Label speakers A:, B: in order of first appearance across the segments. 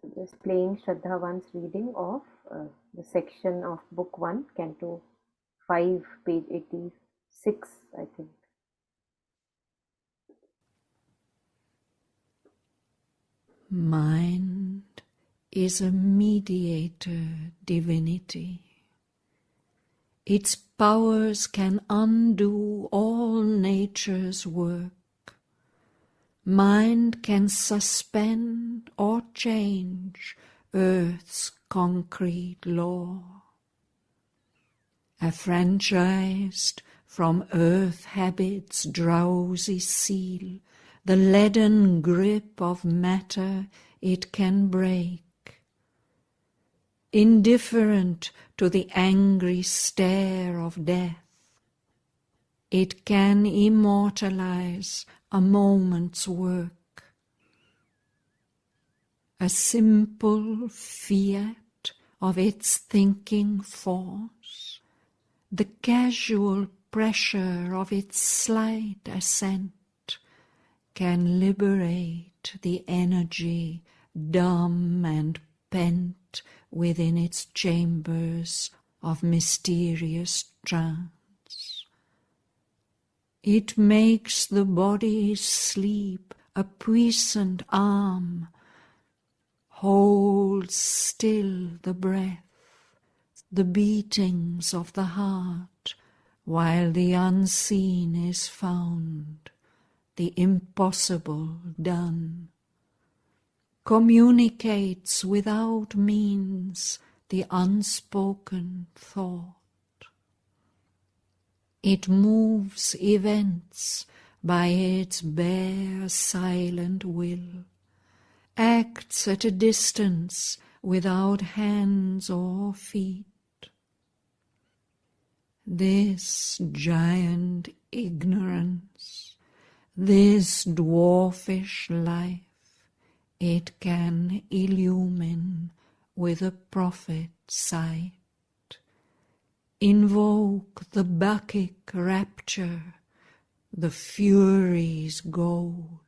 A: So just playing Shraddhavan's reading of the section of Book 1, Canto 5, page 86, I think.
B: Mind is a mediator divinity. Its powers can undo all nature's work. Mind can suspend or change earth's concrete law. Affranchised from earth habit's drowsy seal, the leaden grip of matter it can break. Indifferent to the angry stare of death, it can immortalize a moment's work. A simple fiat of its thinking force, the casual pressure of its slight assent, can liberate the energy dumb and pent within its chambers of mysterious trance. It makes the body's sleep a puissant arm, holds still the breath, the beatings of the heart, while the unseen is found, the impossible done. Communicates without means the unspoken thought. It moves events by its bare silent will, acts at a distance without hands or feet. This giant ignorance, this dwarfish life, it can illumine with a prophet sight, invoke the Bacchic rapture, the Furies' goad,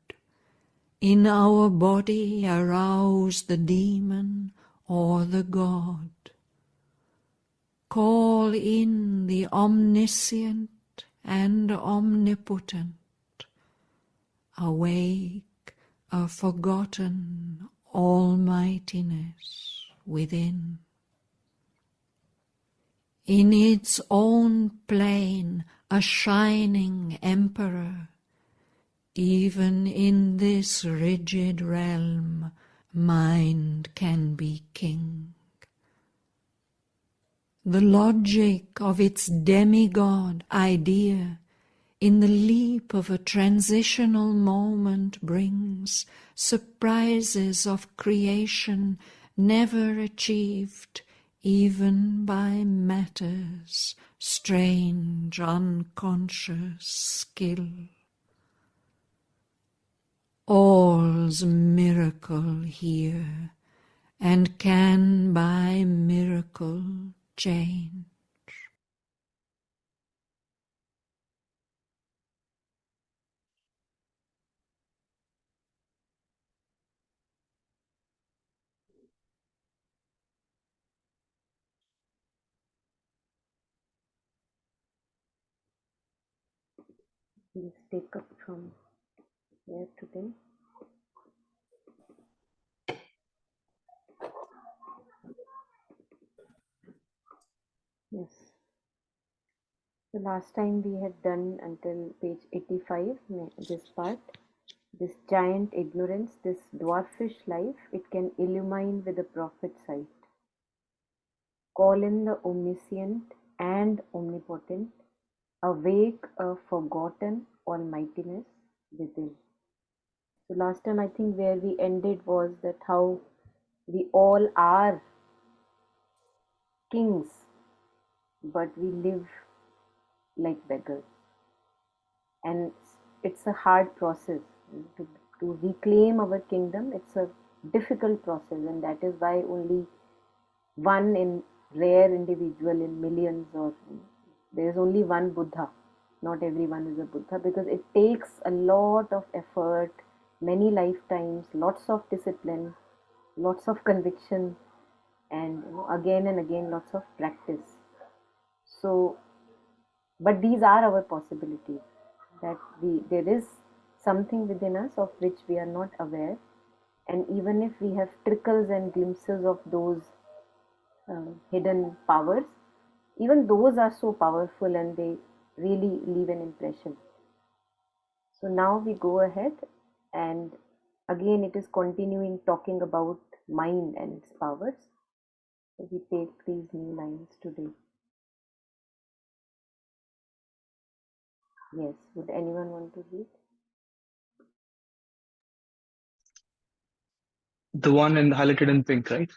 B: in our body arouse the demon or the god, call in the omniscient and omnipotent, awake a forgotten almightiness within. In its own plane a shining emperor, even in this rigid realm mind can be king. The logic of its demigod idea in the leap of a transitional moment brings surprises of creation never achieved even by matter's strange unconscious skill. All's miracle here, and can by miracle change.
A: Please take up from here today. Yes. The last time we had done until page 85, this part, this giant ignorance, this dwarfish life, it can illumine with a prophet sight. Call in the omniscient and omnipotent, awake a forgotten almightiness within. So last time I think where we ended was that how we all are kings, but we live like beggars. And it's a hard process to reclaim our kingdom. It's a difficult process, and that is why only one in rare individual in millions, or there is only one Buddha. Not everyone is a Buddha, because it takes a lot of effort, many lifetimes, lots of discipline, lots of conviction, and again and again lots of practice. So, but these are our possibilities, that there is something within us of which we are not aware, and even if we have trickles and glimpses of those hidden powers, even those are so powerful and they really leave an impression. So now we go ahead, and again it is continuing talking about mind and its powers. So we take these new lines today. Yes, would anyone want to read?
C: The one in highlighted in pink, right?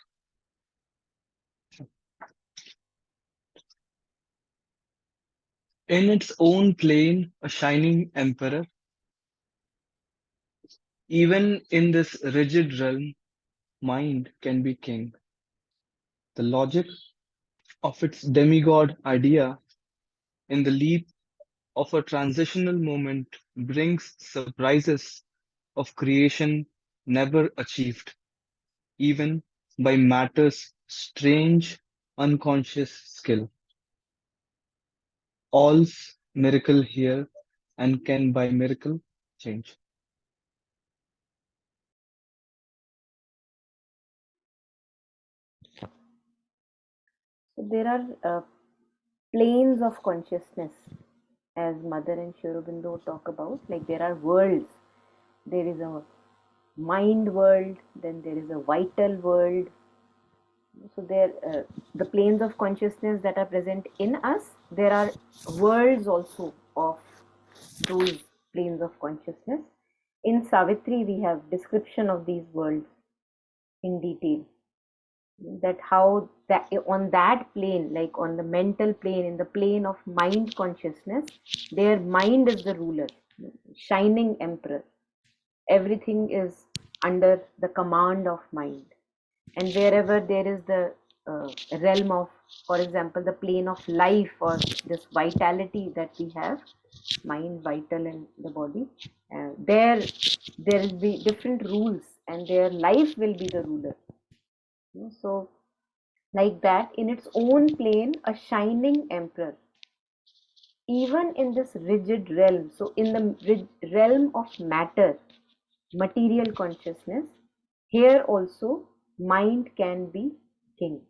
C: In its own plane, a shining emperor, even in this rigid realm, mind can be king. The logic of its demigod idea in the leap of a transitional moment brings surprises of creation never achieved, even by matter's strange unconscious skill. All's miracle here and can by miracle change.
A: So there are planes of consciousness, as Mother and Sri Aurobindo talk about. Like there are worlds. There is a mind world, then there is a vital world. So there, the planes of consciousness that are present in us, there are worlds also of those planes of consciousness. In Savitri, we have description of these worlds in detail. That how that on that plane, like on the mental plane, in the plane of mind consciousness, their mind is the ruler, shining emperor. Everything is under the command of mind. And wherever there is the realm of, for example, the plane of life, or this vitality that we have, mind vital in the body, there will be different rules, and their life will be the ruler. So like that, in its own plane, a shining emperor, even in this rigid realm. So in the realm of matter, material consciousness, here also mind can be king.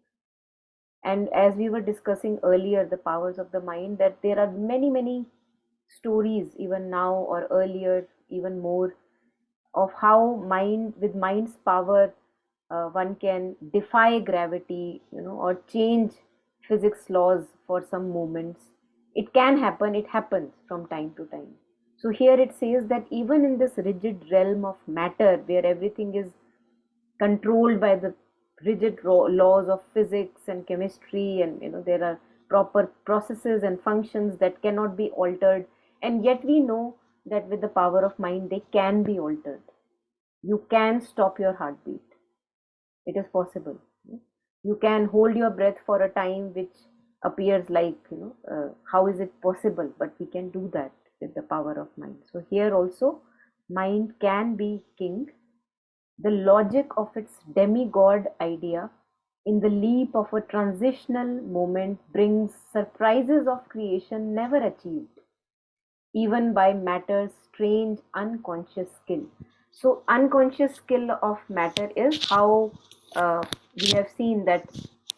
A: And as we were discussing earlier, the powers of the mind, that there are many many stories, even now or earlier, even more, of how mind, with mind's power, one can defy gravity, or change physics laws for some moments. It can happen, it happens from time to time. So here it says that even in this rigid realm of matter, where everything is controlled by the rigid laws of physics and chemistry, and there are proper processes and functions that cannot be altered, and yet we know that with the power of mind they can be altered. You can stop your heartbeat. It is possible. You can hold your breath for a time which appears like, how is it possible, but we can do that with the power of mind. So here also mind can be king. The logic of its demigod idea in the leap of a transitional moment brings surprises of creation never achieved, even by matter's strange unconscious skill. So, unconscious skill of matter is how we have seen that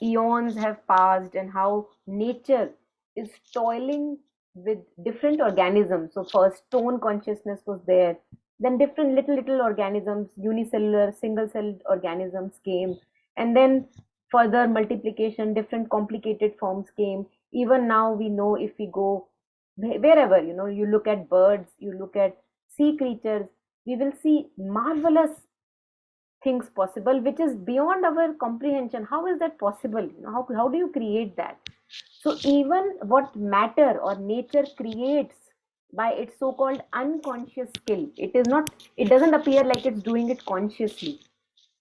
A: eons have passed, and how nature is toiling with different organisms. So, first, stone consciousness was there, then different little organisms, unicellular, single celled organisms came, and then further multiplication, different complicated forms came. Even now, we know, if we go wherever, you look at birds, you look at sea creatures, we will see marvelous things possible, which is beyond our comprehension. How is that possible? How do you create that? So even what matter or nature creates by its so-called unconscious skill, it doesn't appear like it's doing it consciously.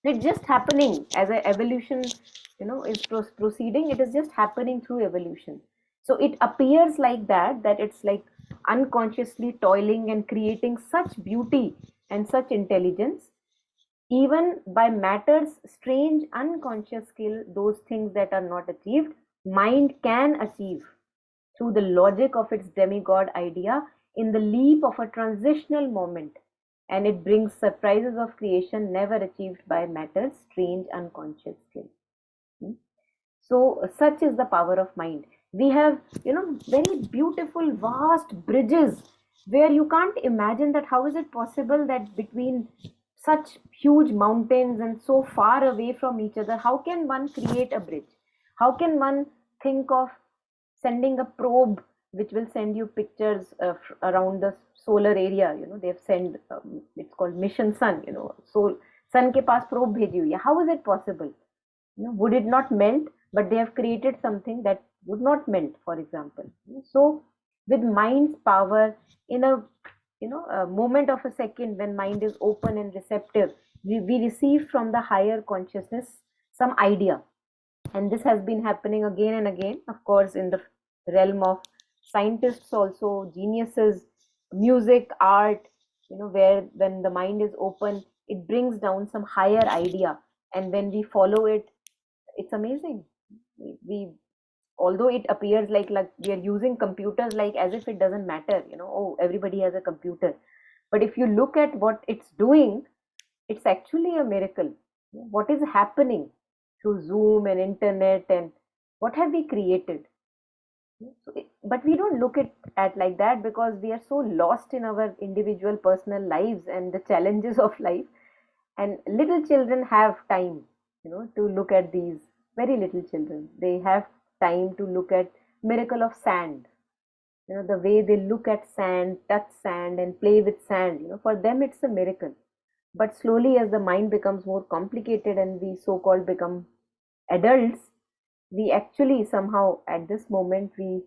A: It's just happening as a evolution, is proceeding. It is just happening through evolution. So it appears like that it's like unconsciously toiling and creating such beauty and such intelligence. Even by matter's strange unconscious skill, those things that are not achieved, mind can achieve through the logic of its demigod idea in the leap of a transitional moment, and it brings surprises of creation never achieved by matter's strange unconscious skill. Hmm? So such is the power of mind. We have, very beautiful vast bridges where you can't imagine that how is it possible that between such huge mountains and so far away from each other, how can one create a bridge? How can one think of sending a probe which will send you pictures around the solar area? They've sent, it's called mission sun. So sun ke paas probe bheji hui hai. How is it possible? Would it not melt? But they have created something that would not melt, for example. So with mind's power, in a moment of a second, when mind is open and receptive, we receive from the higher consciousness some idea. And this has been happening again and again, of course, in the realm of scientists also, geniuses, music, art, where when the mind is open, it brings down some higher idea, and when we follow it, it's amazing. We Although it appears like we are using computers, like as if it doesn't matter, oh, everybody has a computer. But if you look at what it's doing, it's actually a miracle. What is happening through Zoom and internet, and what have we created? But we don't look at like that, because we are so lost in our individual personal lives and the challenges of life. And little children have time, to look at these. Very little children, they have time to look at miracle of sand. The way they look at sand, touch sand, and play with sand, for them it's a miracle. But slowly, as the mind becomes more complicated and we so-called become adults, we actually somehow at this moment we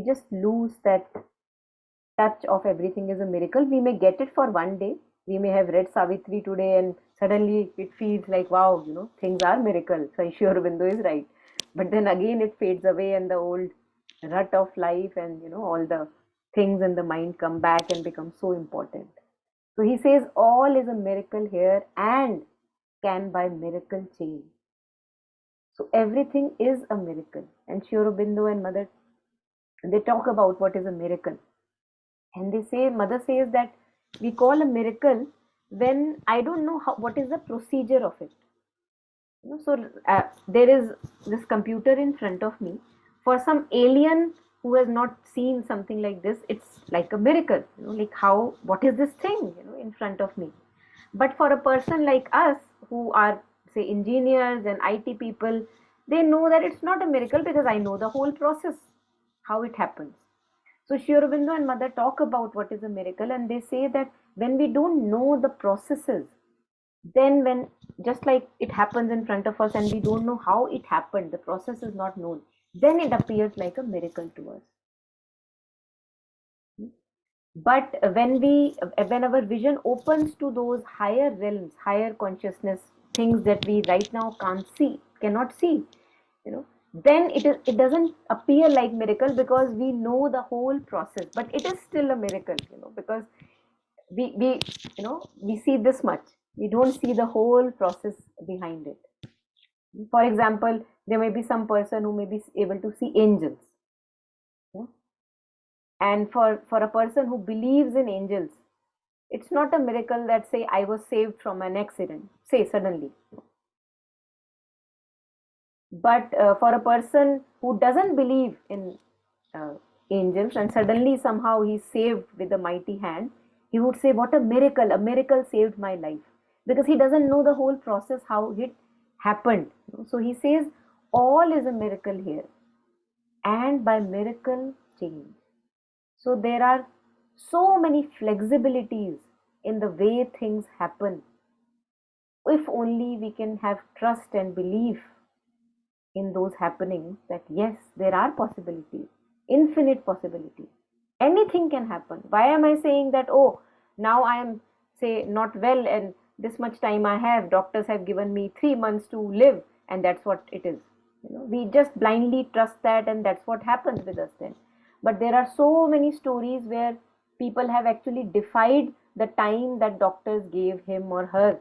A: just lose that touch of everything is a miracle. We may get it for one day. We may have read Savitri today and suddenly it feels like, wow, things are miracle. So sure, Bindu is right. But then again it fades away, and the old rut of life and all the things in the mind come back and become so important. So he says all is a miracle here and can by miracle change. So everything is a miracle. And Sri Aurobindo and Mother, they talk about what is a miracle. And they say, Mother says that we call a miracle when I don't know what is the procedure of it. So there is this computer in front of me. For some alien who has not seen something like this, it's like a miracle. Like how, what is this thing, in front of me? But for a person like us who are, say, engineers and IT people, they know that it's not a miracle because I know the whole process, how it happens. So Sri Aurobindo and Mother talk about what is a miracle, and they say that when we don't know the processes, then when just like it happens in front of us and we don't know how it happened, the process is not known, then it appears like a miracle to us. But when our vision opens to those higher realms, higher consciousness, things that we right now cannot see, then it doesn't appear like miracle because we know the whole process. But it is still a miracle, because we see this much, we don't see the whole process behind it. For example, there may be some person who may be able to see angels, yeah? And for a person who believes in angels, it's not a miracle that say I was saved from an accident, say suddenly. But for a person who doesn't believe in uh, angels and suddenly somehow he's saved with a mighty hand, he would say, what a miracle saved my life. Because he doesn't know the whole process, how it happened. So he says, all is a miracle here, and by miracle, change. So there are so many flexibilities in the way things happen. If only we can have trust and belief in those happenings, that yes, there are possibilities, infinite possibilities. Anything can happen. Why am I saying that, oh, now I am, say, not well and this much time I have, doctors have given me 3 months to live, and that's what it is. We just blindly trust that, and that's what happens with us then. But there are so many stories where people have actually defied the time that doctors gave him or her,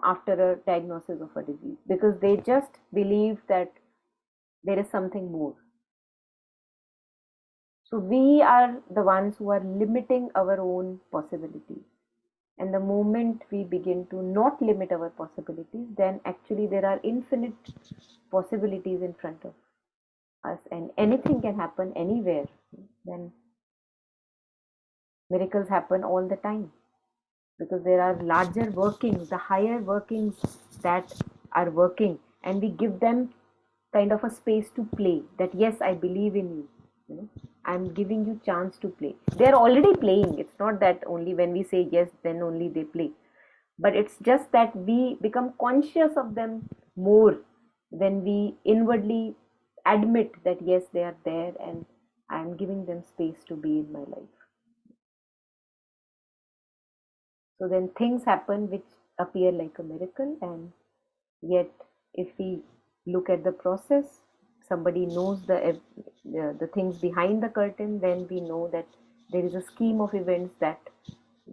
A: after a diagnosis of a disease, because they just believe that there is something more. So we are the ones who are limiting our own possibilities. And the moment we begin to not limit our possibilities, then actually there are infinite possibilities in front of us, and anything can happen anywhere. Then miracles happen all the time, because there are larger workings, the higher workings that are working, and we give them kind of a space to play. That yes, I believe in you. I'm giving you chance to play. They're already playing. It's not that only when we say yes, then only they play. But it's just that we become conscious of them more when we inwardly admit that yes, they are there, and I'm giving them space to be in my life. So then things happen which appear like a miracle, and yet if we look at the process, somebody knows the things behind the curtain, then we know that there is a scheme of events that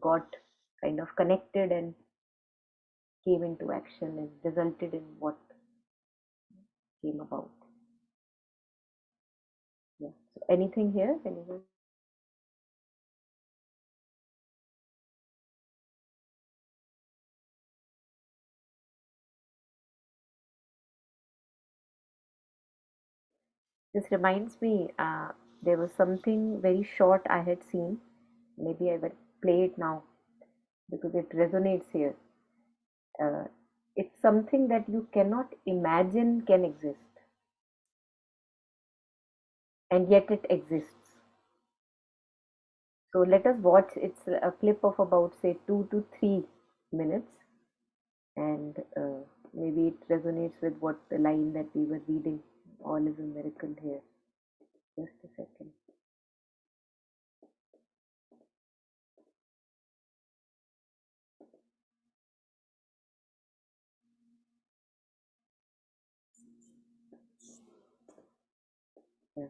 A: got kind of connected and came into action and resulted in what came about. Yeah. So anything here? Anyone? This reminds me, there was something very short I had seen. Maybe I will play it now because it resonates here. Uh, it's something that you cannot imagine can exist, and yet it exists. So let us watch. It's a clip of about, say, 2 to 3 minutes, and maybe it resonates with what the line that we were reading. All is a miracle here. Just a second. Yeah.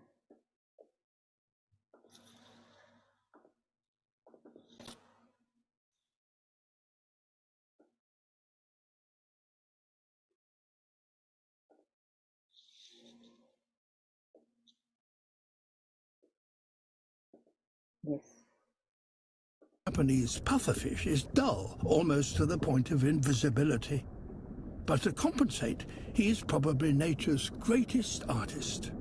A: Yes.
D: Japanese pufferfish is dull, almost to the point of invisibility. But to compensate, he is probably nature's greatest artist.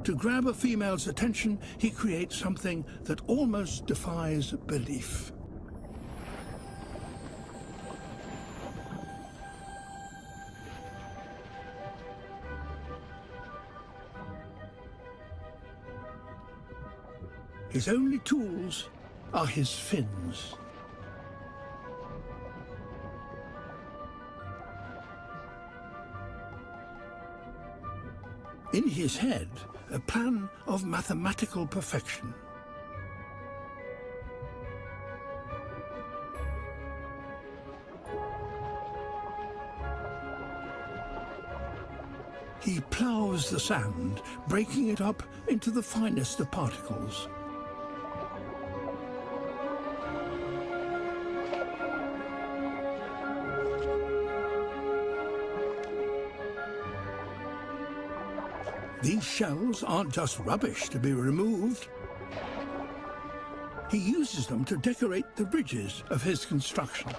D: To grab a female's attention, he creates something that almost defies belief. His only tools are his fins. In his head, a plan of mathematical perfection. He ploughs the sand, breaking it up into the finest of particles. These shells aren't just rubbish to be removed. He uses them to decorate the ridges of his construction.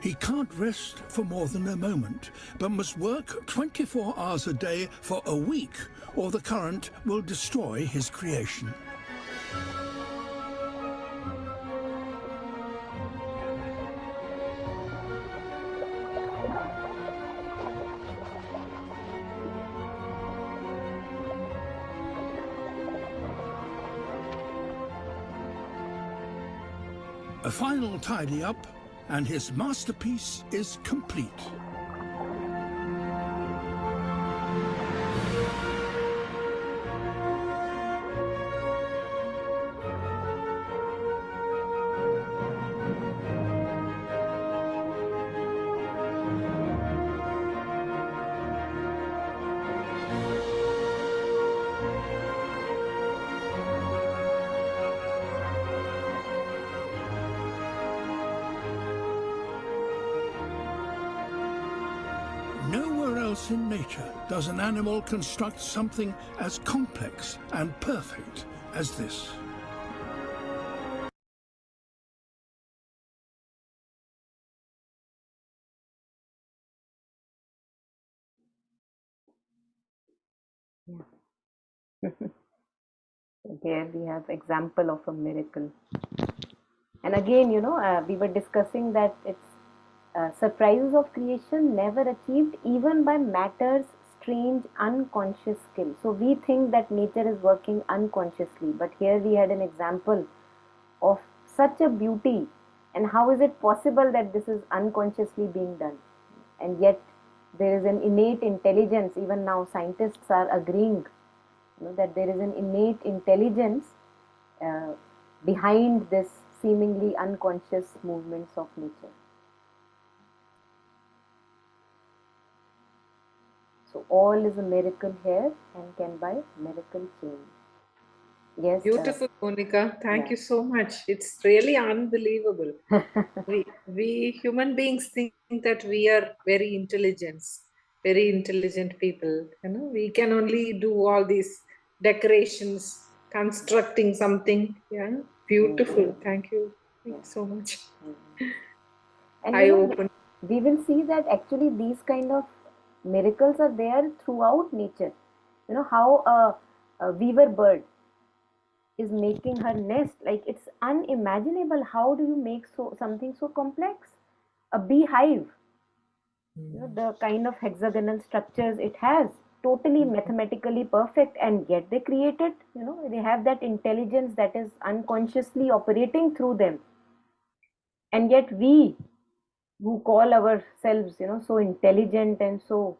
D: He can't rest for more than a moment, but must work 24 hours a day for a week, or the current will destroy his creation. A final tidy up, and his masterpiece is complete. else in nature does an animal construct something as complex and perfect as this?
A: Yeah. Here we have example of a miracle. And again, we were discussing that it's surprises of creation never achieved even by matter's strange unconscious skill. So we think that nature is working unconsciously, but here we had an example of such a beauty. And how is it possible that this is unconsciously being done? And yet there is an innate intelligence. Even now scientists are agreeing, that there is an innate intelligence uh, behind this seemingly unconscious movements of nature. So all is a miracle here and can by miracle change. Yes,
E: Beautiful, Monica. Thank
A: yeah.
E: you so much. It's really unbelievable. We human beings think that we are very intelligent people. We can only do all these decorations, constructing something. Yeah, beautiful. Thank you. Thank
A: Yeah.
E: you so much.
A: And
E: I open.
A: we will see that actually these kind of miracles are there throughout nature. How a weaver bird is making her nest, like it's unimaginable. How do you make something so complex? A beehive, the kind of hexagonal structures it has, totally mathematically perfect, and yet they create it. They have that intelligence that is unconsciously operating through them. And yet we, who call ourselves so intelligent and so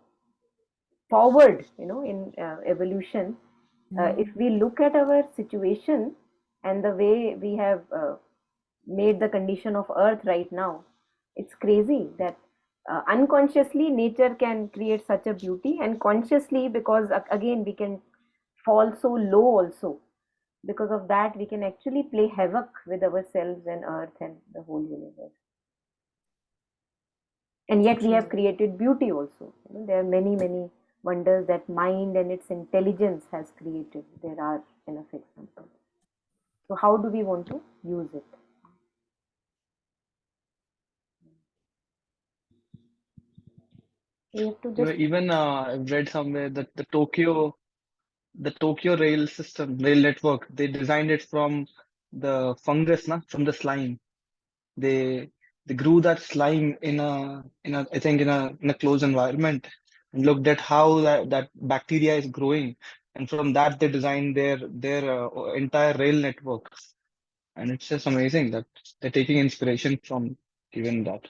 A: forward in evolution, if we look at our situation and the way we have made the condition of earth right now, it's crazy that unconsciously nature can create such a beauty, and consciously, because again we can fall so low also. Because of that we can actually play havoc with ourselves and earth and the whole universe. And yet we have
E: True.
A: created beauty also. There are many wonders that mind and its intelligence has created. There are enough examples. So how do we want to use it? We have to just,
C: Even I've read somewhere that the Tokyo rail network, they designed it from the fungus, from the slime. They they grew that slime in a I think in a closed environment, and looked at how that bacteria is growing, and from that they designed their entire rail network. And it's just amazing that they're taking inspiration from even that.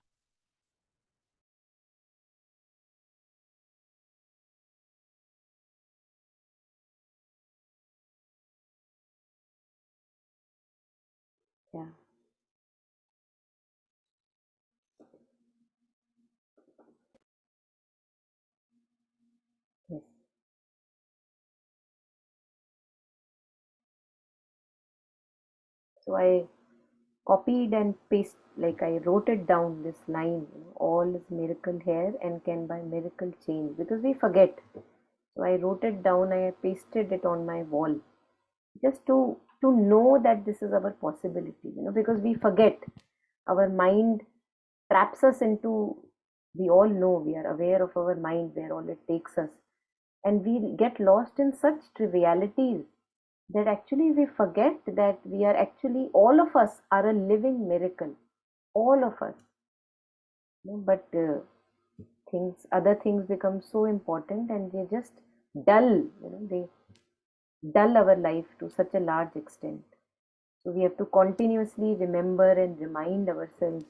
A: yeah, yes. So I copied and paste, like I wrote it down, this line, all is miracle here and can by miracle change, because we forget. So I wrote it down, I pasted it on my wall, just to know that this is our possibility, because we forget. Our mind traps us into, we all know, we are aware of our mind, where all it takes us, and we get lost in such trivialities that actually we forget that we are actually, all of us are a living miracle, all of us. But things, other things become so important, and they just dull, they dull our life to such a large extent. So we have to continuously remember and remind ourselves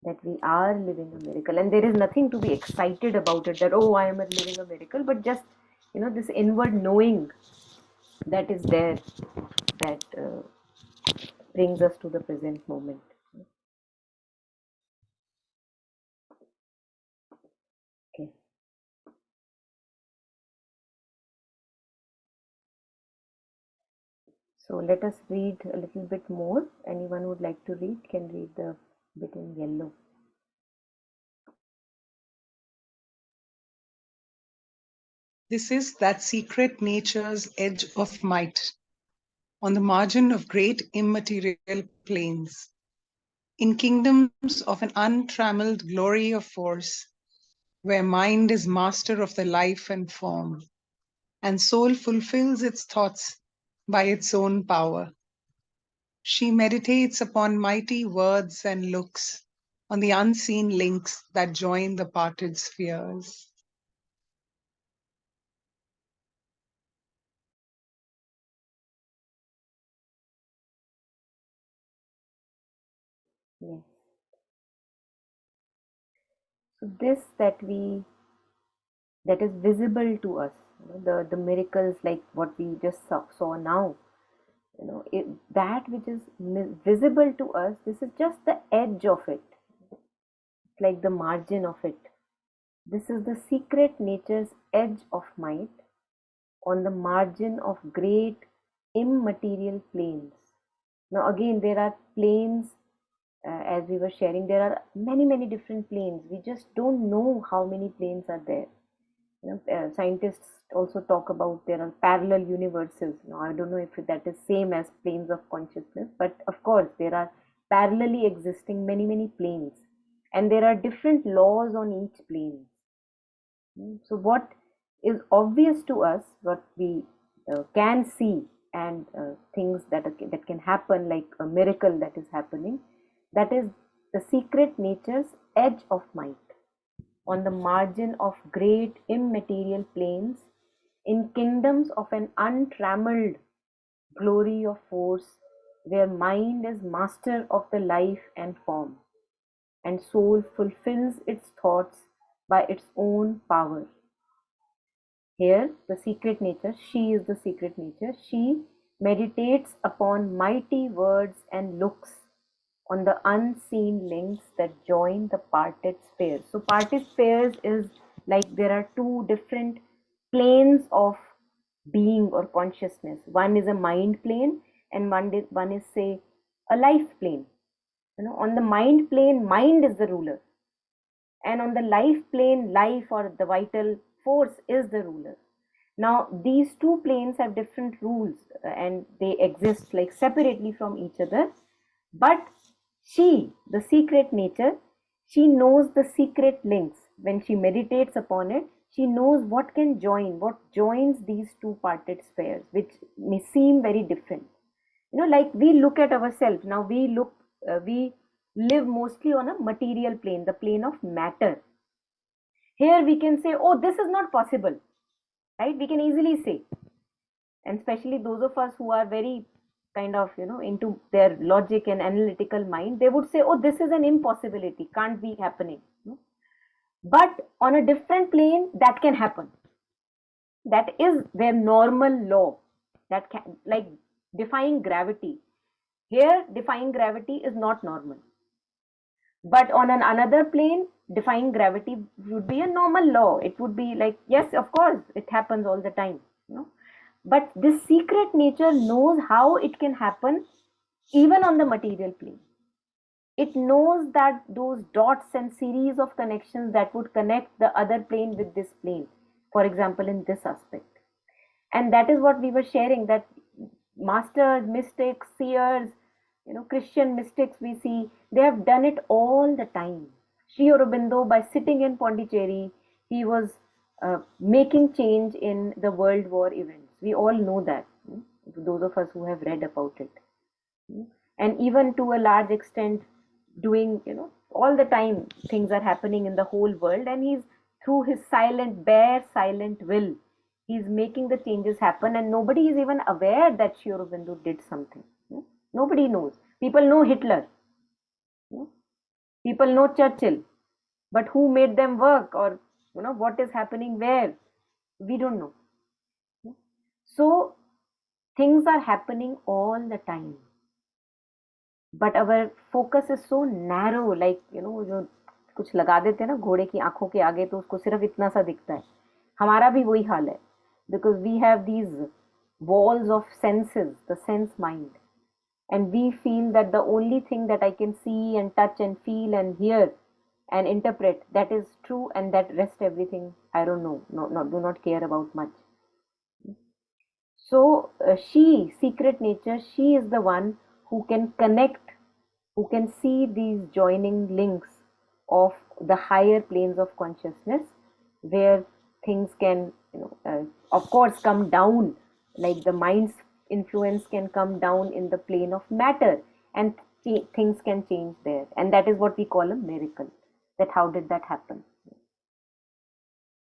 A: that we are living a miracle, and there is nothing to be excited about it, that oh, I am living a miracle, but just this inward knowing that is there, that brings us to the present moment. Okay, so let us read a little bit more. Anyone would like to read can read the bit in yellow.
F: This is that secret nature's edge of might, on the margin of great immaterial planes, in kingdoms of an untrammeled glory of force, where mind is master of the life and form, and soul fulfills its thoughts by its own power. She meditates upon mighty words and looks, on the unseen links that join the parted spheres.
A: Yes. So this that is visible to us, the miracles like what we just saw now, that which is visible to us, this is just the edge of it. It's like the margin of it. This is the secret nature's edge of might on the margin of great immaterial planes. Now again, there are planes, as we were sharing, there are many different planes. We just don't know how many planes are there. Scientists also talk about there are parallel universes. Now I don't know if that is same as planes of consciousness, but of course there are parallelly existing many planes, and there are different laws on each plane. So what is obvious to us, what we can see, and things that can happen, like a miracle that is happening, that is the secret nature's edge of might on the margin of great immaterial planes, in kingdoms of an untrammeled glory of force, where mind is master of the life and form, and soul fulfills its thoughts by its own power. Here, the secret nature, she is the secret nature, she meditates upon mighty words and looks, on the unseen links that join the parted spheres. So parted spheres is like there are two different planes of being or consciousness. One is a mind plane, and one is say a life plane. On the mind plane, mind is the ruler, and on the life plane, life or the vital force is the ruler. Now these two planes have different rules, and they exist like separately from each other, but she, the secret nature, she knows the secret links. When she meditates upon it, she knows what joins these two parted spheres, which may seem very different. Like we look at ourselves now, we live mostly on a material plane, the plane of matter. Here we can say, oh, this is not possible, right? We can easily say, and especially those of us who are very kind of into their logic and analytical mind, they would say, oh, this is an impossibility, can't be happening. But on a different plane, that can happen. That is their normal law. That can, like defying gravity. Here defying gravity is not normal, but on another plane, defying gravity would be a normal law. It would be like, yes, of course, it happens all the time. But this secret nature knows how it can happen even on the material plane. It knows that those dots and series of connections that would connect the other plane with this plane, for example, in this aspect. And that is what we were sharing, that masters, mystics, seers, Christian mystics we see, they have done it all the time. Sri Aurobindo, by sitting in Pondicherry, he was making change in the World War events. We all know that, those of us who have read about it. And even to a large extent, doing, all the time things are happening in the whole world, and he's through his bare silent will, he's making the changes happen, and nobody is even aware that Sri Aurobindo did something. Nobody knows. People know Hitler. People know Churchill. But who made them work, or what is happening where? We don't know. So things are happening all the time. But our focus is so narrow, like जो कुछ लगा देते हैं ना घोड़े की आंखों के आगे, तो उसको सिर्फ इतना सा दिखता है. हमारा भी वही हाल है, because we have these walls of senses, the sense mind, and we feel that the only thing that I can see and touch and feel and hear and interpret, that is true, and that rest everything I don't know, do not care about much. So she, secret nature, she is the one who can connect, who can see these joining links of the higher planes of consciousness, where things can, of course, come down, like the mind's influence can come down in the plane of matter, and things can change there. And that is what we call a miracle. That how did that happen?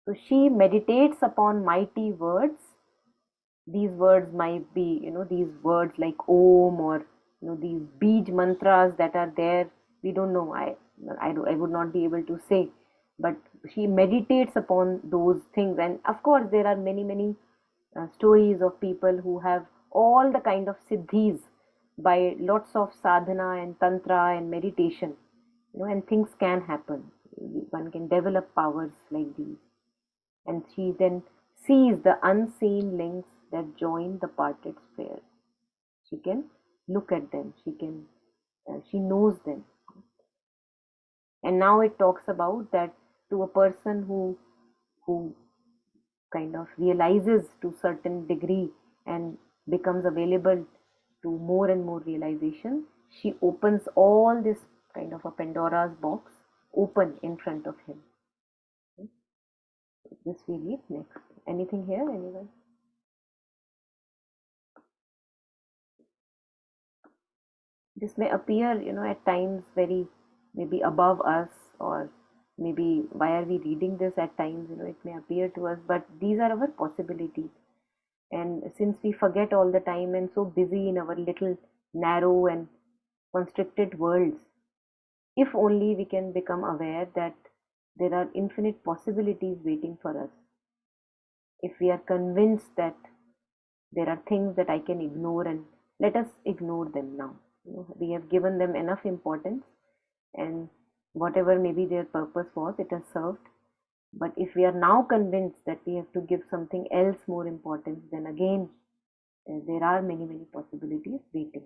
A: So she meditates upon mighty words. These words might be, these words like Om, or these Bij mantras that are there. We don't know. I would not be able to say, but she meditates upon those things. And of course, there are many stories of people who have all the kind of siddhis by lots of sadhana and tantra and meditation. And things can happen. One can develop powers like these. And she then sees the unseen links that join the parted spheres. She can look at them. She knows them. And now it talks about that to a person who kind of realizes to certain degree and becomes available to more and more realization, she opens all this kind of a Pandora's box open in front of him. This we read next. Anything here, anyone? This may appear, at times very maybe above us, or maybe why are we reading this at times, it may appear to us, but these are our possibilities. And since we forget all the time and so busy in our little narrow and constricted worlds, if only we can become aware that there are infinite possibilities waiting for us. If we are convinced that there are things that I can ignore, and let us ignore them now. We have given them enough importance, and whatever maybe their purpose was, it has served. But if we are now convinced that we have to give something else more importance, then again there are many possibilities waiting.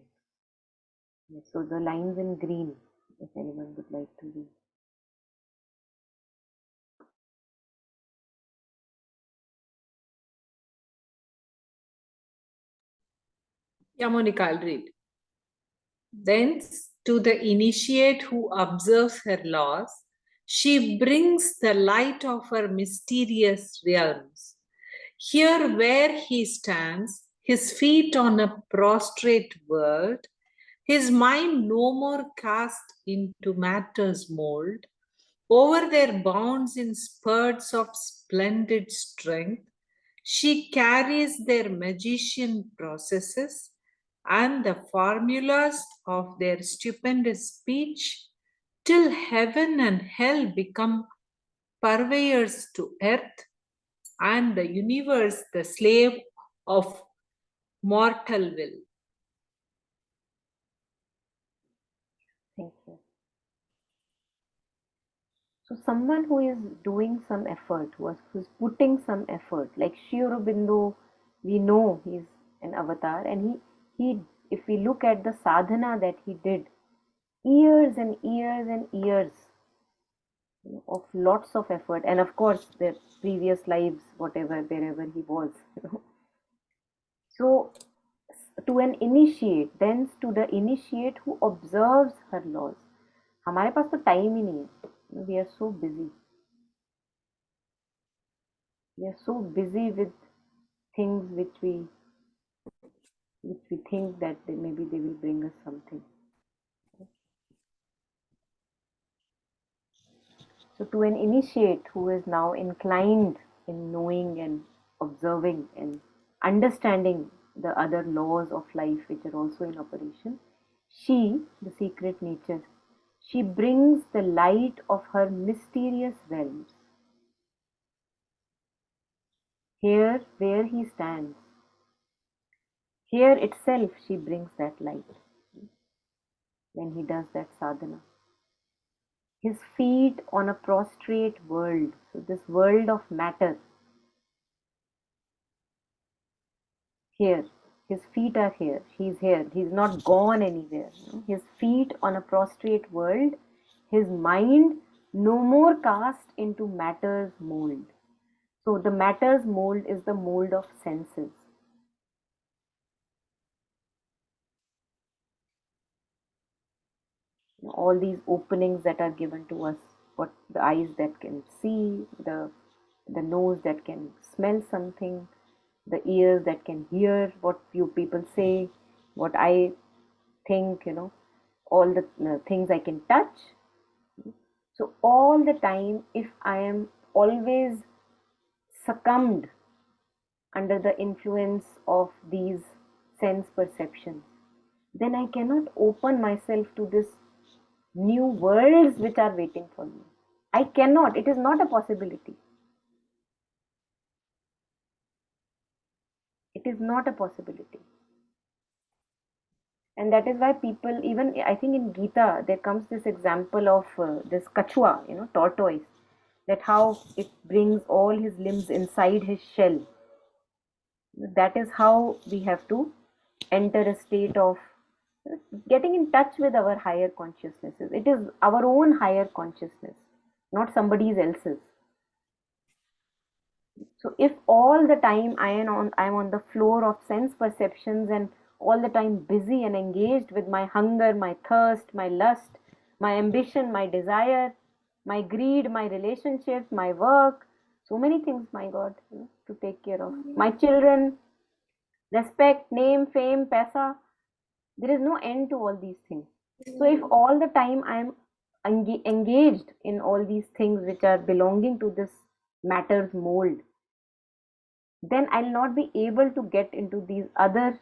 A: So the lines in green, if anyone would like to read.
E: Yeah, Monica, I'll read. Thence, to the initiate who observes her laws, she brings the light of her mysterious realms. Here, where he stands, his feet on a prostrate world, his mind no more cast into matter's mold, over their bounds in spurts of splendid strength, she carries their magician processes and the formulas of their stupendous speech till heaven and hell become purveyors to earth and the universe the slave of mortal will.
A: Thank you. So someone who is doing some effort, who's putting some effort, like Sri Aurobindo, we know he's an avatar, and he if we look at the sadhana that he did, years and years and years, of lots of effort, and of course the previous lives, whatever, wherever he was, So to an initiate, thence to the initiate who observes her laws. हमारे पास तो time ही नहीं है. We are so busy. We are so busy with things which we think that maybe they will bring us something. So to an initiate who is now inclined in knowing and observing and understanding the other laws of life which are also in operation, she, the secret nature, she brings the light of her mysterious realms. Here where he stands, here itself she brings that light when he does that sadhana. His feet on a prostrate world, so this world of matter, here, his feet are here, he's not gone anywhere. His feet on a prostrate world, his mind no more cast into matter's mold. So the matter's mold is the mold of senses. All these openings that are given to us, what the eyes that can see, the nose that can smell something, the ears that can hear what few people say, what I think, all the things I can touch. So all the time, if I am always succumbed under the influence of these sense perceptions, then I cannot open myself to this new worlds which are waiting for me. I cannot, it is not a possibility. It is not a possibility. And that is why people, even I think in Gita, there comes this example of this kachua, tortoise, that how it brings all his limbs inside his shell. That is how we have to enter a state of getting in touch with our higher consciousnesses. It is our own higher consciousness, not somebody else's. So if all the time I'm on the floor of sense perceptions and all the time busy and engaged with my hunger, my thirst, my lust, my ambition, my desire, my greed, my relationships, my work, so many things, my God, to take care of. My children, respect, name, fame, paisa, there is no end to all these things. So if all the time I'm engaged in all these things which are belonging to this matter's mold, then I'll not be able to get into these other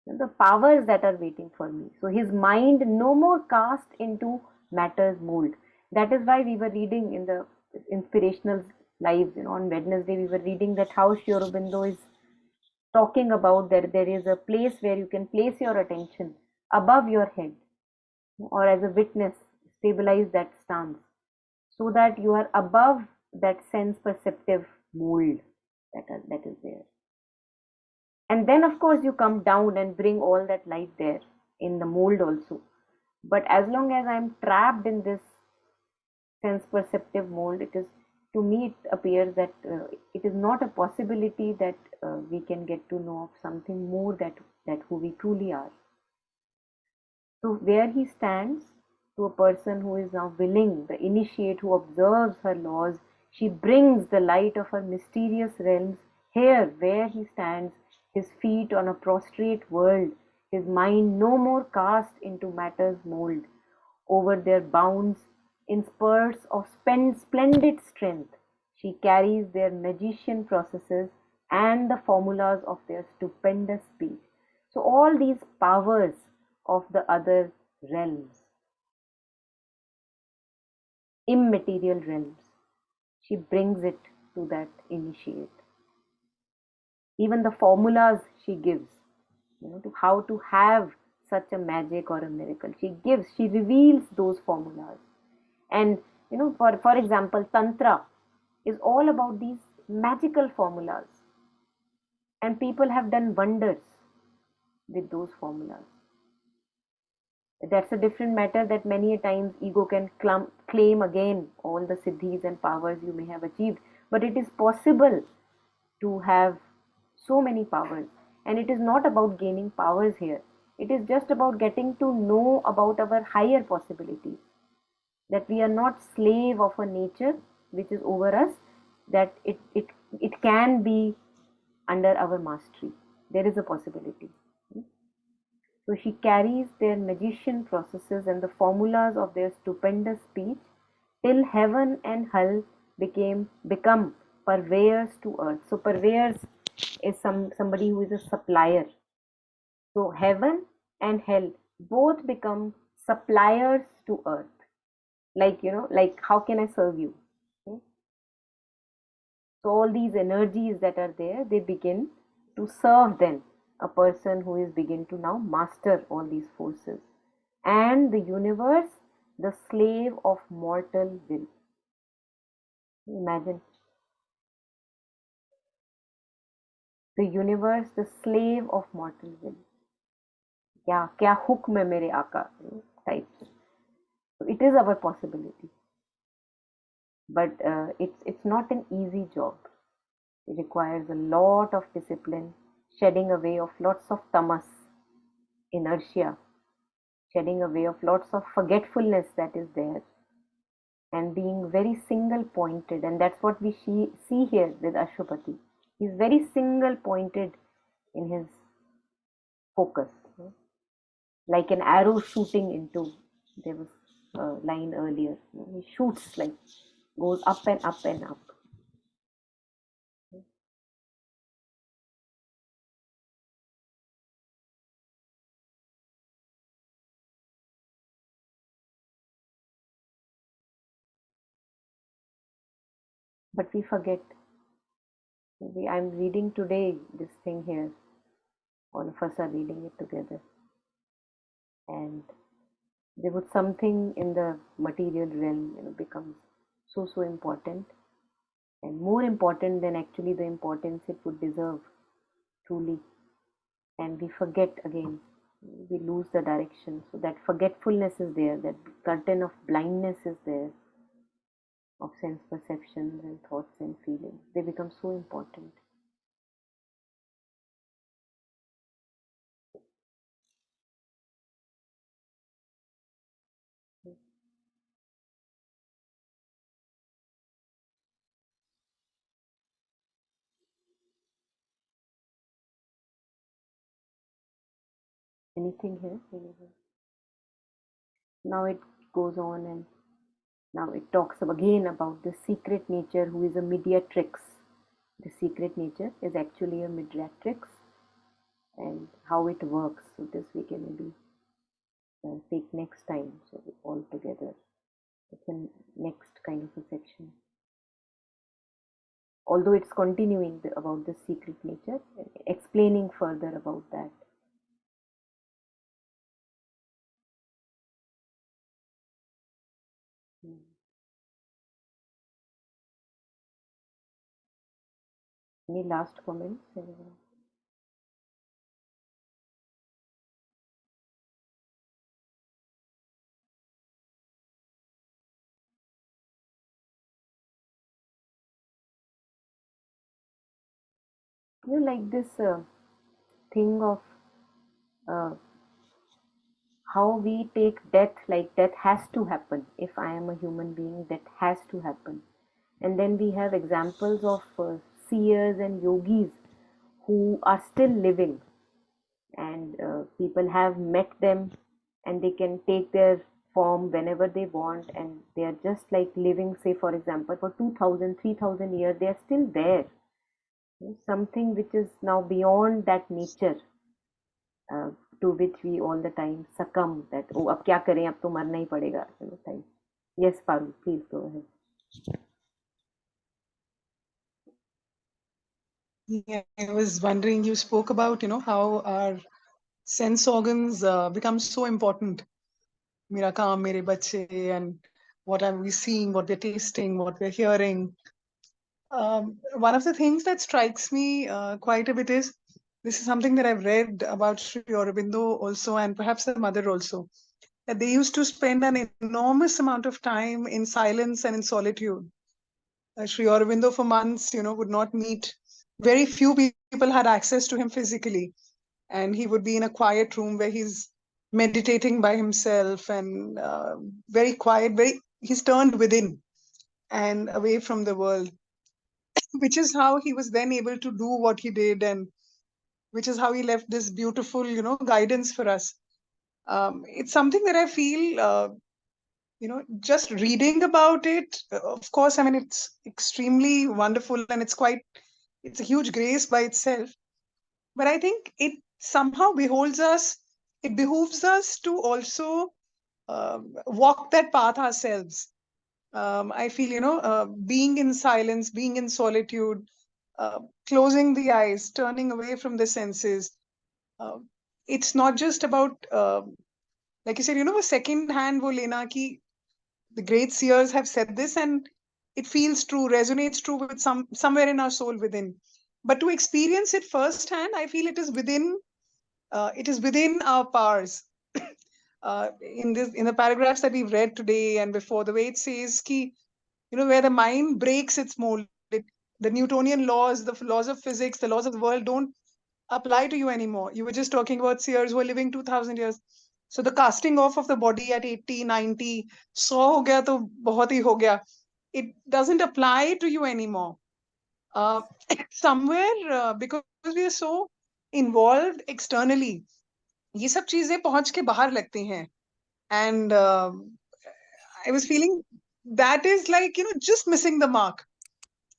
A: the powers that are waiting for me. So his mind no more cast into matter's mold. That is why we were reading in the inspirational lives, on Wednesday we were reading that how Sri Aurobindo is talking about that there is a place where you can place your attention above your head, or as a witness, stabilize that stance so that you are above that sense perceptive mold that is there. And then of course you come down and bring all that light there in the mold also. But as long as I'm trapped in this sense perceptive mold, it is, to me it appears that it is not a possibility that we can get to know of something more that who we truly are. So where he stands, to a person who is now willing, the initiate who observes her laws, she brings the light of her mysterious realms here where he stands, his feet on a prostrate world, his mind no more cast into matter's mold. Over their bounds, in spurts of splendid strength, she carries their magician processes and the formulas of their stupendous speech. So all these powers of the other realms, immaterial realms, she brings it to that initiate. Even the formulas she gives, to how to have such a magic or a miracle, she reveals those formulas. And for example, tantra is all about these magical formulas, and people have done wonders with those formulas. That's a different matter, that many a times ego can claim again all the siddhis and powers you may have achieved, but it is possible to have so many powers. And it is not about gaining powers here, it is just about getting to know about our higher possibilities, that we are not slave of a nature which is over us, that it can be under our mastery. There is a possibility. So she carries their magician processes and the formulas of their stupendous speech till heaven and hell become purveyors to earth. So purveyors is somebody who is a supplier. So heaven and hell both become suppliers to earth. Like how can I serve you? Okay. So all these energies that are there, they begin to serve then a person who is begin to now master all these forces. And the universe, the slave of mortal will. Imagine the universe, the slave of mortal will. क्या हुक्म है मेरे आका types. So it is our possibility, but it's not an easy job. It requires a lot of discipline, shedding away of lots of tamas, inertia, shedding away of lots of forgetfulness that is there, and being very single pointed. And that's what we see here with Ashwapati. He's very single pointed in his focus, like an arrow shooting into. There was a line earlier. He shoots, like goes up and up and up. But we forget. I'm reading today this thing here. All of us are reading it together. And there was something in the material realm, becomes so important, and more important than actually the importance it would deserve, truly. And we forget again. We lose the direction. So that forgetfulness is there, that curtain of blindness is there, of sense perceptions and thoughts and feelings. They become so important. Anything here? Now it goes on, and now it talks again about the secret nature who is a mediatrix. The secret nature is actually a mediatrix, and how it works. So this we can maybe take next time. So all together, it's a next kind of a section. Although it's continuing about the secret nature, explaining further about that. Any last comments? Like this thing of how we take death, like death has to happen. If I am a human being, that has to happen. And then we have examples of seers and yogis who are still living, and people have met them, and they can take their form whenever they want, and they are just like living, say for example, for 2000, 3000 years. They are still there. Something which is now beyond that nature, to which we all the time succumb, that oh अब क्या करें, अब तो मरना ही पड़ेगा, time. Yes, Paru, please go ahead.
F: Yeah, I was wondering, you spoke about, how our sense organs become so important. Mera kaam, mere bache, and what are we seeing, what we're tasting, what we're hearing. One of the things that strikes me quite a bit is, this is something that I've read about Sri Aurobindo also, and perhaps the mother also, that they used to spend an enormous amount of time in silence and in solitude. Sri Aurobindo for months, would not meet. Very few people had access to him physically, and he would be in a quiet room where he's meditating by himself, and very quiet. He's turned within and away from the world, which is how he was then able to do what he did, and which is how he left this beautiful, guidance for us. It's something that I feel, just reading about it, of course, I mean, it's extremely wonderful, and it's a huge grace by itself. But I think it somehow it behooves us to also walk that path ourselves. I feel, being in silence, being in solitude, closing the eyes, turning away from the senses. It's not just about, like you said, a second hand wo lena ki, the great seers have said this, and it feels true, resonates true with somewhere in our soul within. But to experience it firsthand, I feel it is within our powers. In the paragraphs that we've read today and before, the way it says ki, where the mind breaks its mold, The Newtonian laws, the laws of physics, the laws of the world don't apply to you anymore. You were just talking about seers who are living 2000 years. So the casting off of the body at 80, 90, 100 ho gaya to bahut hi ho gaya. It doesn't apply to you anymore. Somewhere, because we are so involved externally, ये सब चीजें पहुंच के बाहर लगती हैं. And I was feeling that is like, just missing the mark.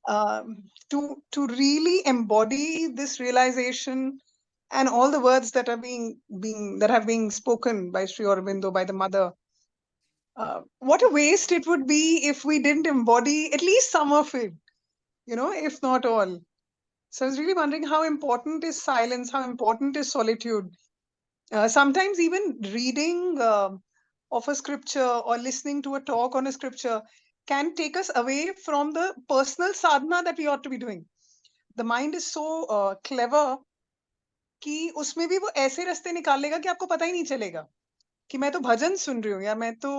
F: To really embody this realization and all the words that are that have been spoken by Sri Aurobindo, by the mother. What a waste it would be if we didn't embody at least some of it, if not all. So I was really wondering how important is silence, how important is solitude. Sometimes even reading of a scripture or listening to a talk on a scripture can take us away from the personal sadhana that we ought to be doing. The mind is so clever कि उसमें भी वो ऐसे रास्ते निकाल लेगा कि आपको पता ही नहीं चलेगा कि मैं तो भजन सुन रही हूँ या मैं तो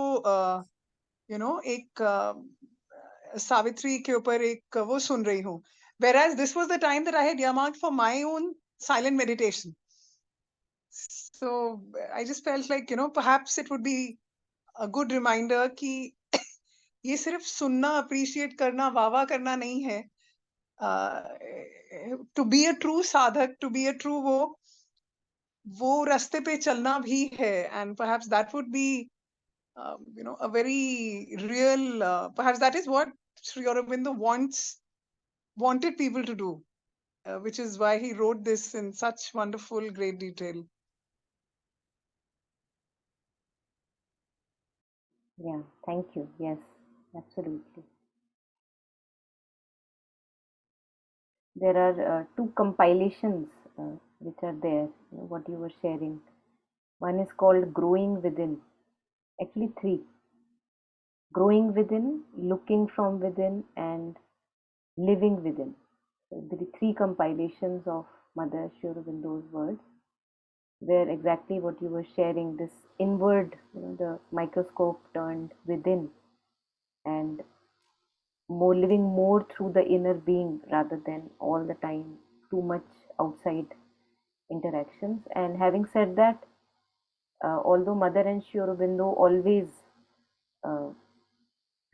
F: एक सावित्री के ऊपर एक वो सुन रही हूँ. Whereas this was the time that I had earmarked for my own silent meditation. So I just felt like, perhaps it would be a good reminder कि ये सिर्फ सुनना, appreciate करना, वाह करना नहीं है. To be a true sadhak, to be a true वो रास्ते पे चलना भी है. And perhaps that would be, a very real, perhaps that is what Sri Aurobindo wanted people to do, which is why he wrote this in such wonderful, great detail.
A: Yeah, thank you. Yes, absolutely. There are two compilations which are there, what you were sharing. One is called Growing Within. Actually, three. Growing Within, Looking from Within, and Living Within. So the three compilations of Mother Sri Aurobindo's words, where exactly what you were sharing, this inward, the microscope turned within, and more living more through the inner being rather than all the time too much outside interactions. And having said that, although Mother and Sri Aurobindo always uh,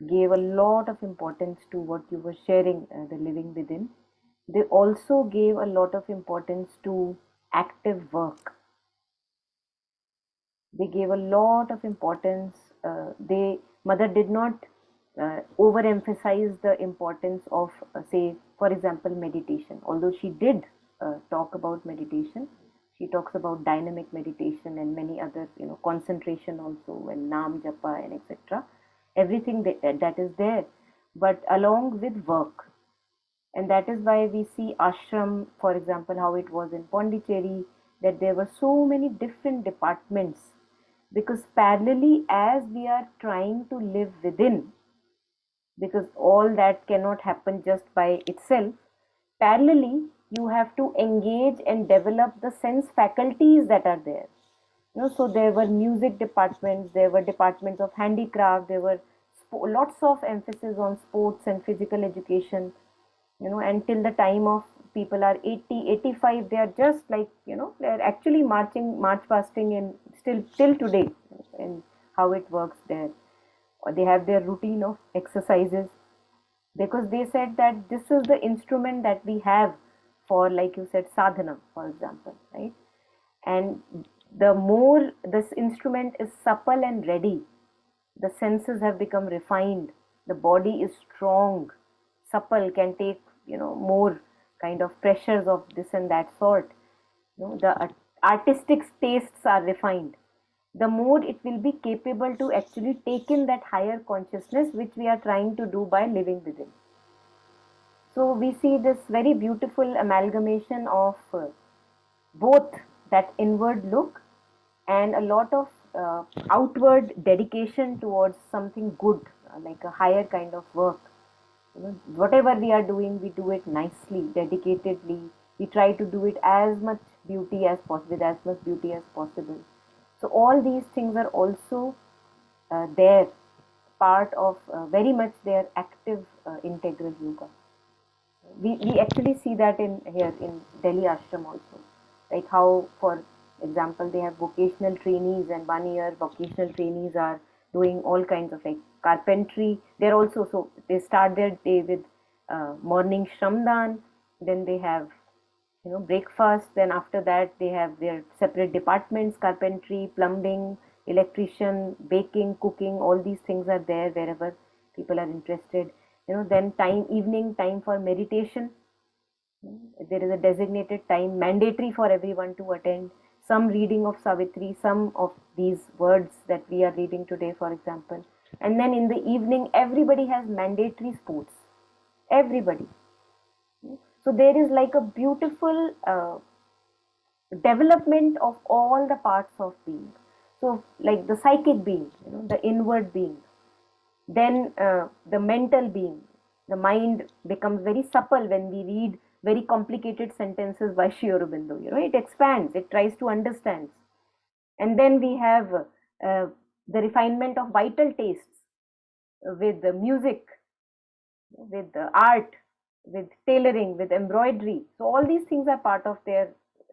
A: gave a lot of importance to what you were sharing, the living within, they also gave a lot of importance to active work. They gave a lot of importance. Mother did not overemphasize the importance of, say, for example, meditation. Although she did talk about meditation, she talks about dynamic meditation and many other, concentration also, and Nam Japa and etc. Everything that is there, but along with work. And that is why we see ashram, for example, how it was in Pondicherry, that there were so many different departments, because parallelly, as we are trying to live within, because all that cannot happen just by itself, parallelly you have to engage and develop the sense faculties that are there. So there were music departments, there were departments of handicraft, there were lots of emphasis on sports and physical education. Until the time of people are 80, 85, they are just like, they're actually march fasting in still till today, and how it works there. Or they have their routine of exercises, because they said that this is the instrument that we have for, like you said, sadhana, for example, right? And the more this instrument is supple and ready, the senses have become refined, the body is strong, supple, can take, more kind of pressures of this and that sort. The artistic tastes are refined, the more it will be capable to actually take in that higher consciousness which we are trying to do by living within. So we see this very beautiful amalgamation of both that inward look and a lot of outward dedication towards something good, like a higher kind of work. Whatever we are doing, we do it nicely, dedicatedly. We try to do it as much beauty as possible, with as much beauty as possible. So all these things are also there, part of very much their active integral yoga. We actually see that in here in Delhi ashram also, like how, for example, they have vocational trainees, and 1 year vocational trainees are doing all kinds of like carpentry. They're also, so they start their day with morning shramdan, then they have breakfast, then after that they have their separate departments: carpentry, plumbing, electrician, baking, cooking. All these things are there wherever people are interested. Then time, evening time for meditation. There is a designated time mandatory for everyone to attend some reading of Savitri, some of these words that we are reading today, for example. And then in the evening everybody has mandatory sports, everybody. So there is like a beautiful development of all the parts of being. So like the psychic being, the inward being, then the mental being. The mind becomes very supple when we read very complicated sentences by Sri Aurobindo. It expands, it tries to understand. And then we have the refinement of vital tastes with the music, with the art, with tailoring, with embroidery. So all these things are part of their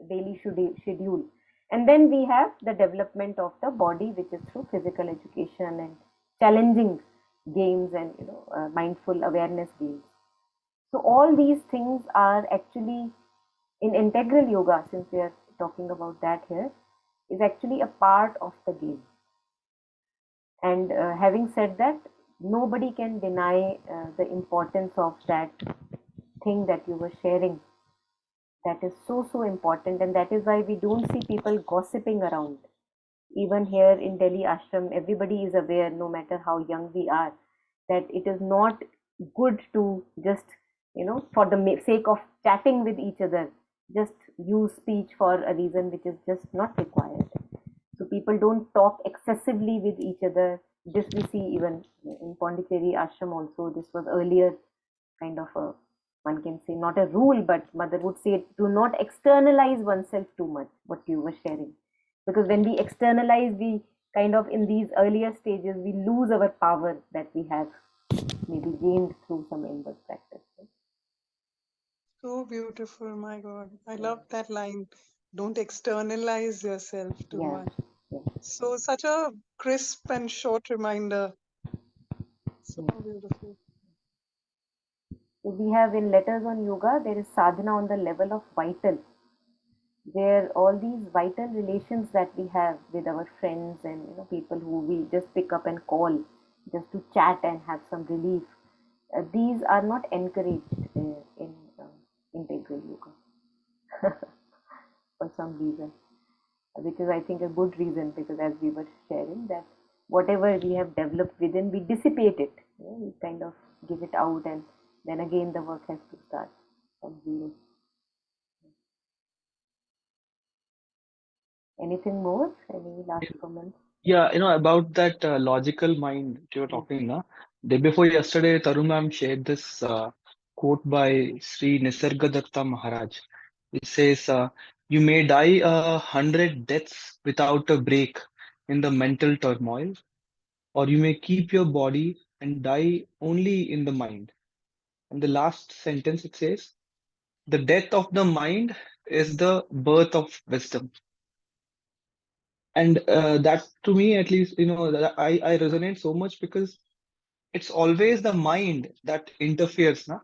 A: daily schedule. And then we have the development of the body, which is through physical education and challenging games and mindful awareness games. So all these things are actually in integral yoga, since we are talking about that here, is actually a part of the game. And having said that, nobody can deny the importance of that thing that you were sharing. That is so, so important. And that is why we don't see people gossiping around. Even here in Delhi ashram, everybody is aware, no matter how young we are, that it is not good to just, for the sake of chatting with each other, just use speech for a reason which is just not required. So people don't talk excessively with each other. This we see even in Pondicherry ashram also. This was earlier kind of a, one can say, not a rule, but mother would say, do not externalize oneself too much, what you were sharing. Because when we externalize, we kind of, in these earlier stages, we lose our power that we have maybe gained through some inward practice.
F: So beautiful, my God. I love that line. Don't externalize yourself too
A: Yeah,
F: much.
A: yeah,
F: So, such a crisp and short reminder. So
A: yeah.
F: beautiful.
A: So we have in Letters on Yoga, there is sadhana on the level of vital, where all these vital relations that we have with our friends and people who we just pick up and call just to chat and have some relief, these are not encouraged in integral yoga for some reason, which is, I think, a good reason, because as we were sharing, that whatever we have developed within, we dissipate it. We kind of give it out, and then again the work has to start from zero. Anything more? Any last comments?
C: Yeah, about that logical mind that you were
A: Yes.
C: talking, na? Day before yesterday, Tarun ma'am shared this quote by Sri Nisargadatta Maharaj. It says, "You may die 100 deaths without a break in the mental turmoil, or you may keep your body and die only in the mind." And the last sentence it says, "The death of the mind is the birth of wisdom." And that, to me at least, that I resonate so much, because it's always the mind that interferes, na?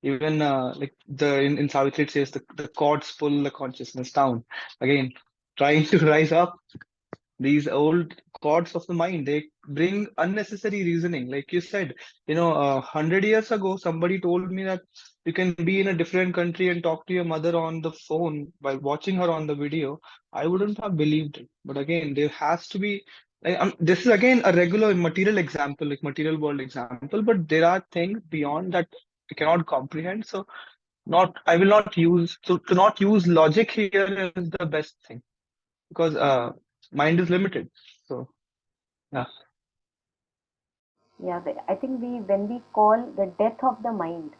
C: Even like in Savitri it says the cords pull the consciousness down. Again, trying to rise up, these old cords of the mind, they bring unnecessary reasoning. Like you said, 100 years ago somebody told me that you can be in a different country and talk to your mother on the phone by watching her on the video. I wouldn't have believed it. But again, there has to be, like, this is again a regular material example, like material world example, but there are things beyond that I cannot comprehend. So not I will not use to not use logic here is the best thing, because mind is limited. So yeah.
A: Yeah, I think when we call the death of the mind,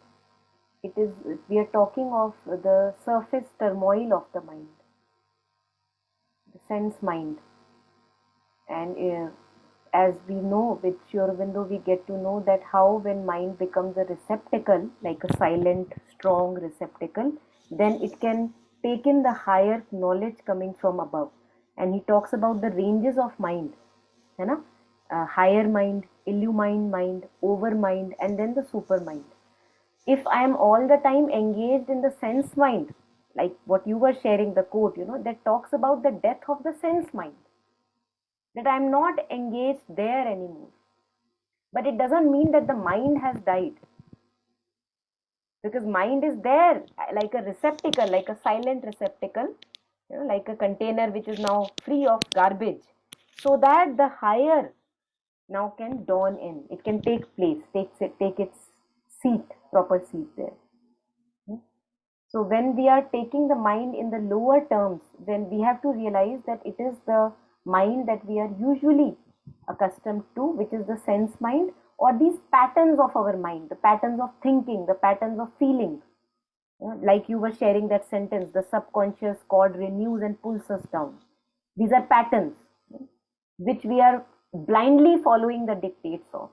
A: it is, we are talking of the surface turmoil of the mind, the sense mind, and as we know with Sri Aurobindo, we get to know that how when mind becomes a receptacle, like a silent, strong receptacle, then it can take in the higher knowledge coming from above. And he talks about the ranges of mind, है ना? Higher mind, illumined mind, over mind, and then the super mind. If I am all the time engaged in the sense mind, like what you were sharing, the quote, that talks about the death of the sense mind, that I'm not engaged there anymore. But it doesn't mean that the mind has died, because mind is there like a receptacle, like a silent receptacle, like a container which is now free of garbage, so that the higher now can dawn in. It can take place, take its seat, proper seat there. So when we are taking the mind in the lower terms, then we have to realize that it is the mind that we are usually accustomed to, which is the sense mind, or these patterns of our mind, the patterns of thinking, the patterns of feeling. Like you were sharing that sentence, the subconscious cord renews and pulls us down. These are patterns which we are blindly following the dictates of.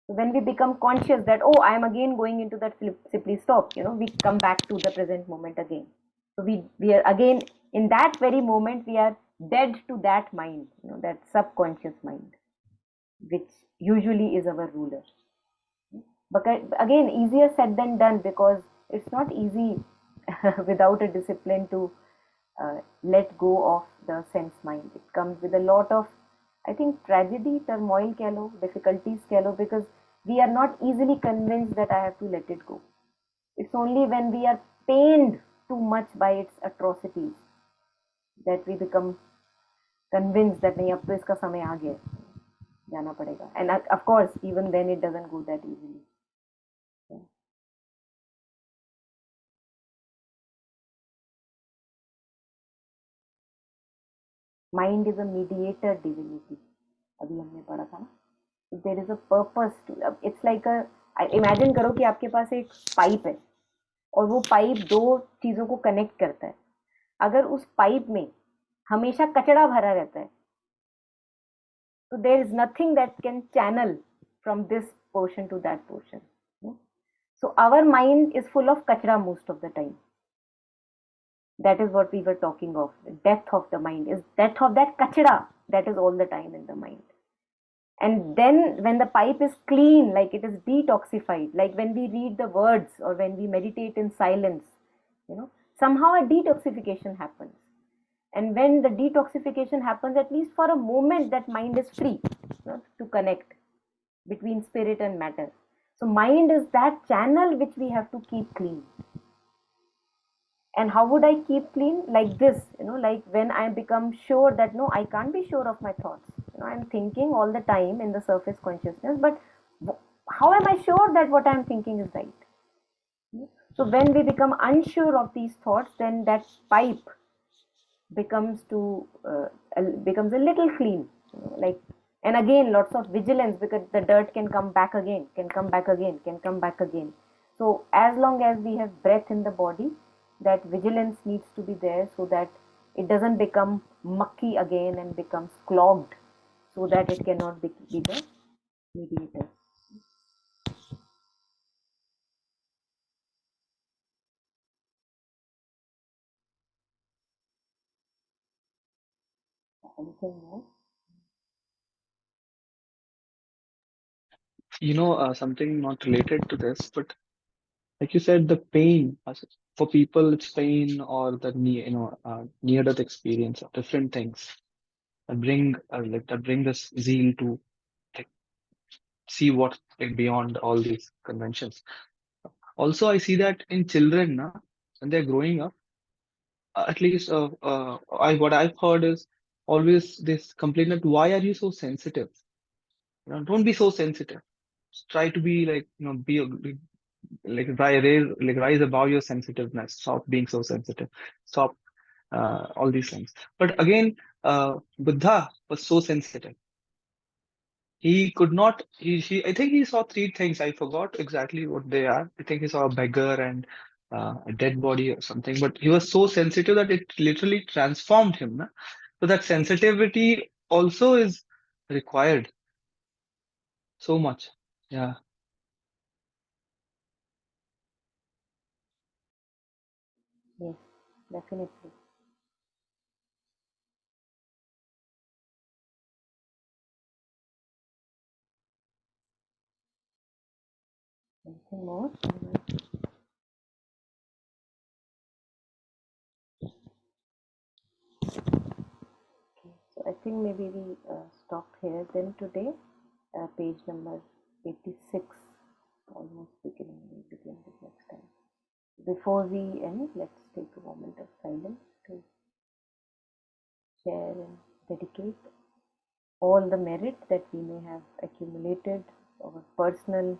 A: So when we become conscious that, oh, I am again going into that simply stop, we come back to the present moment again. So we are again in that very moment, we are dead to that mind, that subconscious mind, which usually is our ruler. But again, easier said than done, because it's not easy without a discipline to let go of the sense mind. It comes with a lot of, I think, tragedy, turmoil, difficulties, because we are not easily convinced that I have to let it go. It's only when we are pained too much by its atrocities that we become convinced that nahi, ab to iska samay aa gaya, jana padega. And of course, even then it doesn't go that easily. Mind is a mediator divinity. अभी हमने पढ़ा था ना. There is a purpose to. It's like a. Imagine करो कि आपके पास एक pipe है और वो पाइप दो चीजों को कनेक्ट करता है. अगर उस पाइप में हमेशा कचरा भरा रहता है, तो there is nothing that can channel from this portion to that portion. So our mind is full of kachra most of the time. That is what we were talking of. The death of the mind is death of that kachra that is all the time in the mind. And then when the pipe is clean, like it is detoxified, like when we read the words or when we meditate in silence, somehow a detoxification happens. And when the detoxification happens, at least for a moment, that mind is free to connect between spirit and matter. So mind is that channel which we have to keep clean. And how would I keep clean? Like this, like when I become sure that no, I can't be sure of my thoughts. I'm thinking all the time in the surface consciousness, but how am I sure that what I'm thinking is right? So when we become unsure of these thoughts, then that pipe becomes a little clean, like. And again, lots of vigilance, because the dirt can come back again, can come back again, can come back again. So as long as we have breath in the body, that vigilance needs to be there, so that it doesn't become mucky again and becomes clogged, so that it cannot be the mediator. Anything more?
C: Something not related to this, but like you said, the pain for people, it's pain or the near-death experience of different things that bring this zeal to like see what like beyond all these conventions. Also, I see that in children, when they're growing up, at least what I've heard is always this complaint that why are you so sensitive? Don't be so sensitive. Try to be like rise above your sensitiveness. Stop being so sensitive. Stop all these things. But again, Buddha was so sensitive. He could not. I think he saw three things. I forgot exactly what they are. I think he saw a beggar and a dead body or something. But he was so sensitive that it literally transformed him. Na? So that sensitivity also is required so much. Yeah.
A: Yes, definitely. Anything more? Okay, so I think maybe we stop here then today. Page number 86, almost beginning. We begin this next time. Before we end, let's take a moment of silence to share and dedicate all the merit that we may have accumulated, our personal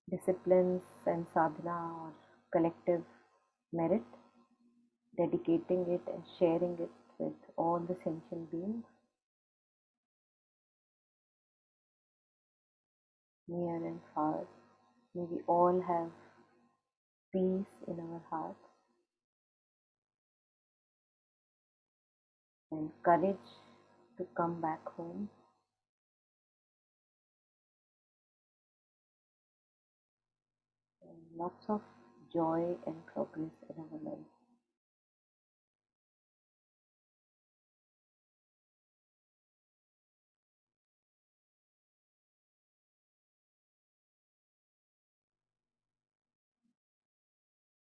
A: disciplines and sadhana or collective merit, dedicating it and sharing it with all the sentient beings, near and far. May we all have peace in our hearts and courage to come back home, and lots of joy and progress in our life.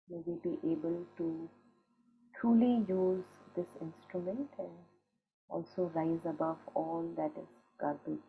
A: May we be able to truly use this instrument and also rise above all that is garbage.